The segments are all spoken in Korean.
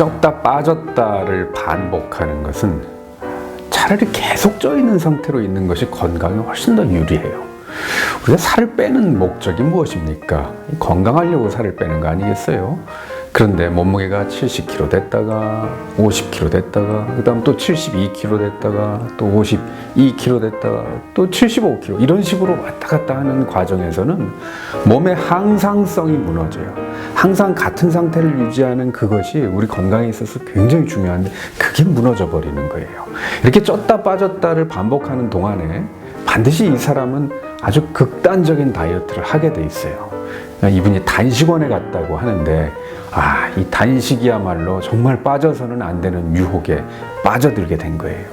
쪘다 빠졌다를 반복하는 것은 차라리 계속 쪄 있는 상태로 있는 것이 건강에 훨씬 더 유리해요. 우리가 살을 빼는 목적이 무엇입니까? 건강하려고 살을 빼는 거 아니겠어요? 그런데 몸무게가 70kg 됐다가 50kg 됐다가 그 다음 또 72kg 됐다가 또 52kg 됐다가 또 75kg 이런 식으로 왔다 갔다 하는 과정에서는 몸의 항상성이 무너져요. 항상 같은 상태를 유지하는 그것이 우리 건강에 있어서 굉장히 중요한데 그게 무너져 버리는 거예요. 이렇게 쪘다 빠졌다를 반복하는 동안에 반드시 이 사람은 아주 극단적인 다이어트를 하게 돼 있어요. 이분이 단식원에 갔다고 하는데 이 단식이야말로 정말 빠져서는 안 되는 유혹에 빠져들게 된 거예요.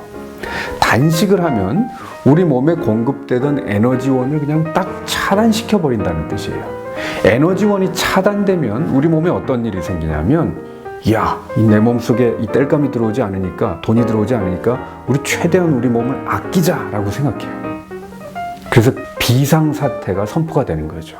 단식을 하면 우리 몸에 공급되던 에너지원을 그냥 딱 차단시켜 버린다는 뜻이에요. 에너지원이 차단되면 우리 몸에 어떤 일이 생기냐면 내 몸속에 이 땔감이 들어오지 않으니까 돈이 들어오지 않으니까 우리 최대한 우리 몸을 아끼자라고 생각해요. 그래서 비상사태가 선포가 되는 거죠.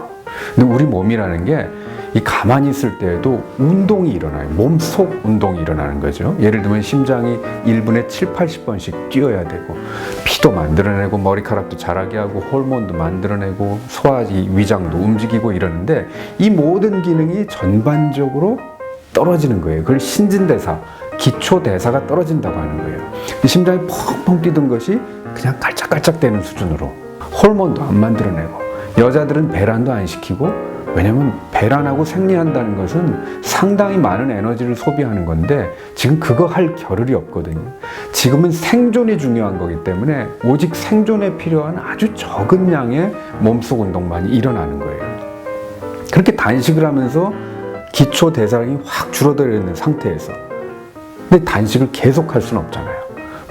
근데 우리 몸이라는 게 이 가만히 있을 때에도 운동이 일어나요. 몸속 운동이 일어나는 거죠. 예를 들면 심장이 1분에 7, 80번씩 뛰어야 되고 피도 만들어내고 머리카락도 자라게 하고 호르몬도 만들어내고 소화기, 위장도 움직이고 이러는데 이 모든 기능이 전반적으로 떨어지는 거예요. 그걸 신진대사, 기초대사가 떨어진다고 하는 거예요. 심장이 펑펑 뛰던 것이 그냥 깔짝깔짝 되는 수준으로 호르몬도 안 만들어내고 여자들은 배란도 안 시키고 왜냐면 배란하고 생리한다는 것은 상당히 많은 에너지를 소비하는 건데 지금 그거 할 겨를이 없거든요. 지금은 생존이 중요한 거기 때문에 오직 생존에 필요한 아주 적은 양의 몸속 운동만이 일어나는 거예요. 그렇게 단식을 하면서 기초 대사량이 확 줄어들어 있는 상태에서 근데 단식을 계속 할 수는 없잖아요.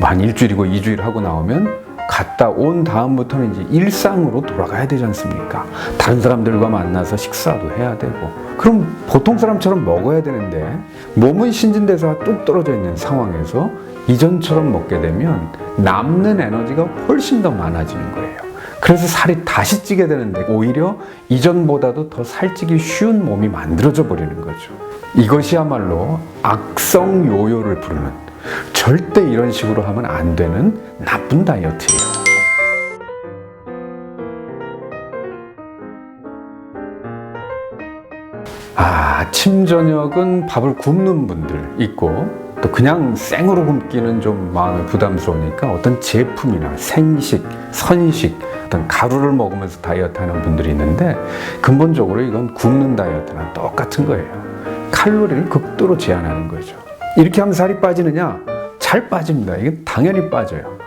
한 일주일이고 2주일 하고 나오면 갔다 온 다음부터는 이제 일상으로 돌아가야 되지 않습니까? 다른 사람들과 만나서 식사도 해야 되고 그럼 보통 사람처럼 먹어야 되는데 몸은 신진대사가 뚝 떨어져 있는 상황에서 이전처럼 먹게 되면 남는 에너지가 훨씬 더 많아지는 거예요. 그래서 살이 다시 찌게 되는데 오히려 이전보다도 더 살찌기 쉬운 몸이 만들어져 버리는 거죠. 이것이야말로 악성 요요를 부르는 절대 이런 식으로 하면 안 되는 나쁜 다이어트예요. 아침 저녁은 밥을 굶는 분들 있고 또 그냥 생으로 굶기는 좀 마음이 부담스러우니까 어떤 제품이나 생식, 선식 어떤 가루를 먹으면서 다이어트 하는 분들이 있는데 근본적으로 이건 굶는 다이어트랑 똑같은 거예요. 칼로리를 극도로 제한하는 거죠. 이렇게 하면 살이 빠지느냐? 잘 빠집니다. 이게 당연히 빠져요.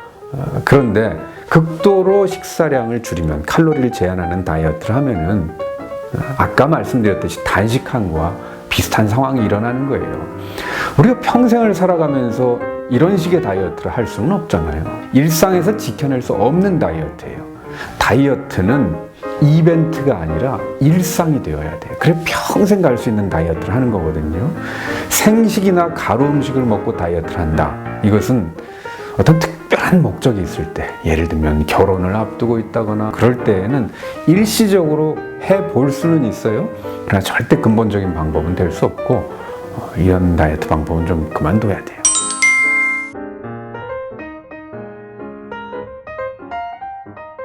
그런데 극도로 식사량을 줄이면 칼로리를 제한하는 다이어트를 하면은 아까 말씀드렸듯이 단식한 거와 비슷한 상황이 일어나는 거예요. 우리가 평생을 살아가면서 이런 식의 다이어트를 할 수는 없잖아요. 일상에서 지켜낼 수 없는 다이어트예요. 다이어트는 이벤트가 아니라 일상이 되어야 돼요. 그래 평생 갈 수 있는 다이어트를 하는 거거든요. 생식이나 가루 음식을 먹고 다이어트를 한다. 이것은 어떤 특별한 목적이 있을 때 예를 들면 결혼을 앞두고 있다거나 그럴 때에는 일시적으로 해볼 수는 있어요. 그러나 절대 근본적인 방법은 될 수 없고 이런 다이어트 방법은 좀 그만둬야 돼요.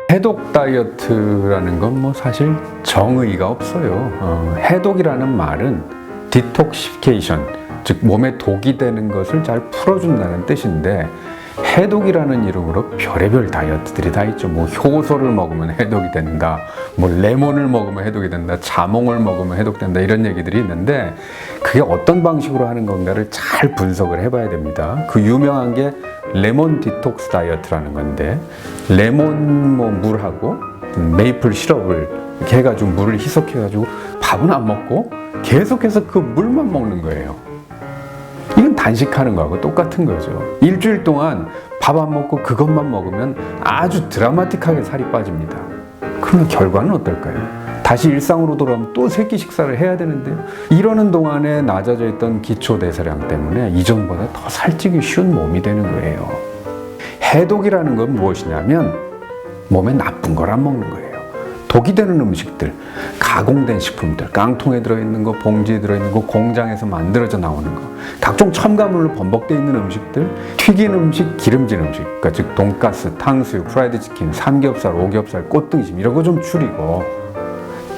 해독 다이어트라는 건 뭐 사실 정의가 없어요. 해독이라는 말은 디톡시피케이션, 즉 몸에 독이 되는 것을 잘 풀어준다는 뜻인데 해독이라는 이름으로 별의별 다이어트들이 다 있죠. 뭐 효소를 먹으면 해독이 된다, 뭐 레몬을 먹으면 해독이 된다, 자몽을 먹으면 해독된다 이런 얘기들이 있는데 그게 어떤 방식으로 하는 건가를 잘 분석을 해봐야 됩니다. 그 유명한 게 레몬 디톡스 다이어트라는 건데 레몬 물하고 메이플 시럽을 이렇게 해가지고 물을 희석해가지고 밥은 안 먹고 계속해서 그 물만 먹는 거예요. 이건 단식하는 거하고 똑같은 거죠. 일주일 동안 밥 안 먹고 그것만 먹으면 아주 드라마틱하게 살이 빠집니다. 그러면 결과는 어떨까요? 다시 일상으로 돌아오면 또 세 끼 식사를 해야 되는데요. 이러는 동안에 낮아져 있던 기초 대사량 때문에 이전보다 더 살찌기 쉬운 몸이 되는 거예요. 해독이라는 건 무엇이냐면 몸에 나쁜 걸 안 먹는 거예요. 독이 되는 음식들, 가공된 식품들, 깡통에 들어있는 거, 봉지에 들어있는 거, 공장에서 만들어져 나오는 거, 각종 첨가물로 번복되어 있는 음식들, 튀긴 음식, 기름진 음식, 그러니까 즉 돈가스, 탕수육, 프라이드 치킨, 삼겹살, 오겹살, 꽃등심 이런 거 좀 줄이고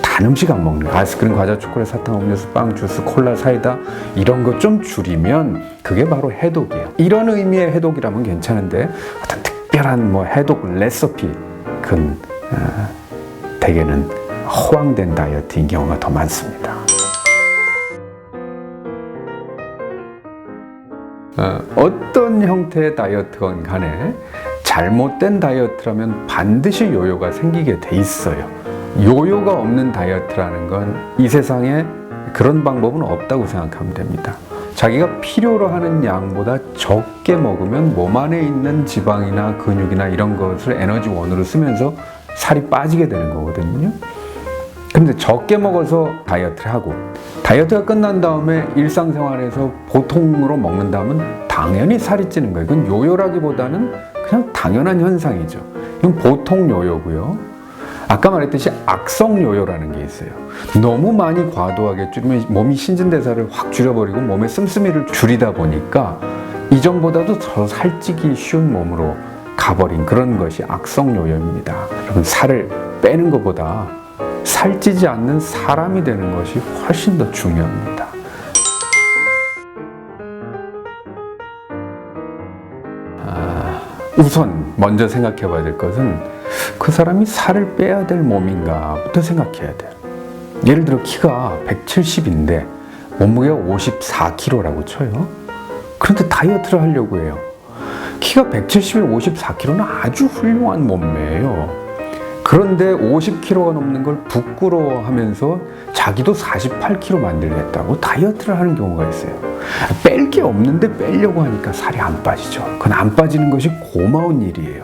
단 음식 안 먹는 거, 아이스크림, 과자, 초콜릿, 사탕, 음료수, 빵, 주스, 콜라, 사이다 이런 거 좀 줄이면 그게 바로 해독이에요. 이런 의미의 해독이라면 괜찮은데 어떤 특별한 뭐 해독 레시피 근 대개는 허황된 다이어트인 경우가 더 많습니다. 어떤 형태의 다이어트건 간에 잘못된 다이어트라면 반드시 요요가 생기게 돼 있어요. 요요가 없는 다이어트라는 건 이 세상에 그런 방법은 없다고 생각하면 됩니다. 자기가 필요로 하는 양보다 적게 먹으면 몸 안에 있는 지방이나 근육이나 이런 것을 에너지원으로 쓰면서 살이 빠지게 되는 거거든요. 근데 적게 먹어서 다이어트를 하고 다이어트가 끝난 다음에 일상생활에서 보통으로 먹는다면 당연히 살이 찌는 거예요. 이건 요요라기보다는 그냥 당연한 현상이죠. 이건 보통 요요고요. 아까 말했듯이 악성 요요라는 게 있어요. 너무 많이 과도하게 줄이면 몸이 신진대사를 확 줄여버리고 몸의 씀씀이를 줄이다 보니까 이전보다도 더 살찌기 쉬운 몸으로 가버린 그런 것이 악성 요요입니다. 여러분, 살을 빼는 것보다 살찌지 않는 사람이 되는 것이 훨씬 더 중요합니다. 우선 먼저 생각해 봐야 될 것은 그 사람이 살을 빼야 될 몸인가부터 생각해야 돼요. 예를 들어 키가 170인데 몸무게가 54kg라고 쳐요. 그런데 다이어트를 하려고 해요. 키가 170에 54kg는 아주 훌륭한 몸매예요. 그런데 50kg가 넘는 걸 부끄러워하면서 자기도 48kg 만들겠다고 다이어트를 하는 경우가 있어요. 뺄 게 없는데 빼려고 하니까 살이 안 빠지죠. 그건 안 빠지는 것이 고마운 일이에요.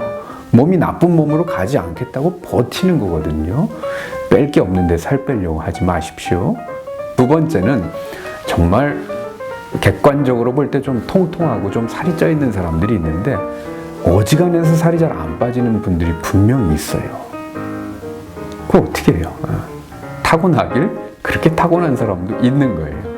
몸이 나쁜 몸으로 가지 않겠다고 버티는 거거든요. 뺄 게 없는데 살 빼려고 하지 마십시오. 두 번째는 정말 객관적으로 볼 때 좀 통통하고 좀 살이 쪄 있는 사람들이 있는데 어지간해서 살이 잘 안 빠지는 분들이 분명히 있어요. 그거 어떻게 해요? 타고나길 그렇게 타고난 사람도 있는 거예요.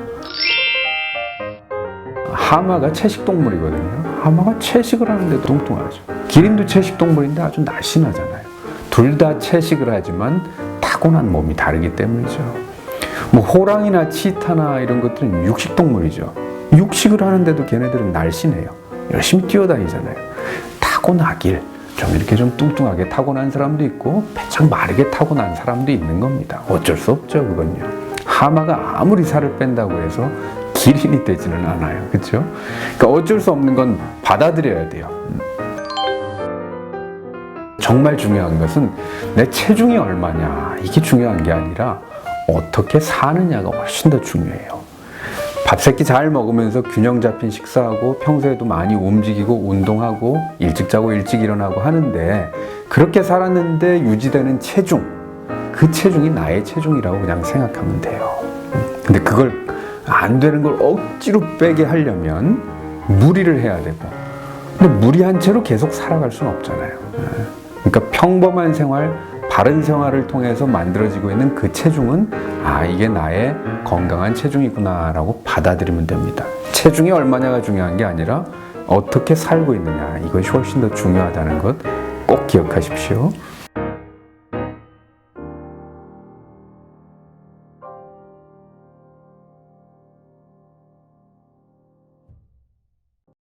하마가 채식동물이거든요. 하마가 채식을 하는데도 통통하죠. 기린도 채식동물인데 아주 날씬하잖아요. 둘 다 채식을 하지만 타고난 몸이 다르기 때문이죠. 뭐 호랑이나 치타나 이런 것들은 육식동물이죠. 육식을 하는데도 걔네들은 날씬해요. 열심히 뛰어다니잖아요. 타고나길 좀 이렇게 좀 뚱뚱하게 타고난 사람도 있고 배짱 마르게 타고난 사람도 있는 겁니다. 어쩔 수 없죠, 그건요. 하마가 아무리 살을 뺀다고 해서 기린이 되지는 않아요. 그렇죠? 그러니까 어쩔 수 없는 건 받아들여야 돼요. 정말 중요한 것은 내 체중이 얼마냐 이게 중요한 게 아니라 어떻게 사느냐가 훨씬 더 중요해요. 밥 세 끼 잘 먹으면서 균형 잡힌 식사하고 평소에도 많이 움직이고 운동하고 일찍 자고 일찍 일어나고 하는데 그렇게 살았는데 유지되는 체중, 그 체중이 나의 체중이라고 그냥 생각하면 돼요. 근데 그걸 안 되는 걸 억지로 빼게 하려면 무리를 해야 되고, 근데 무리한 채로 계속 살아갈 수는 없잖아요. 그러니까 평범한 생활, 바른 생활을 통해서 만들어지고 있는 그 체중은 이게 나의 건강한 체중이구나 라고 받아들이면 됩니다. 체중이 얼마냐가 중요한 게 아니라 어떻게 살고 있느냐, 이것이 훨씬 더 중요하다는 것 꼭 기억하십시오.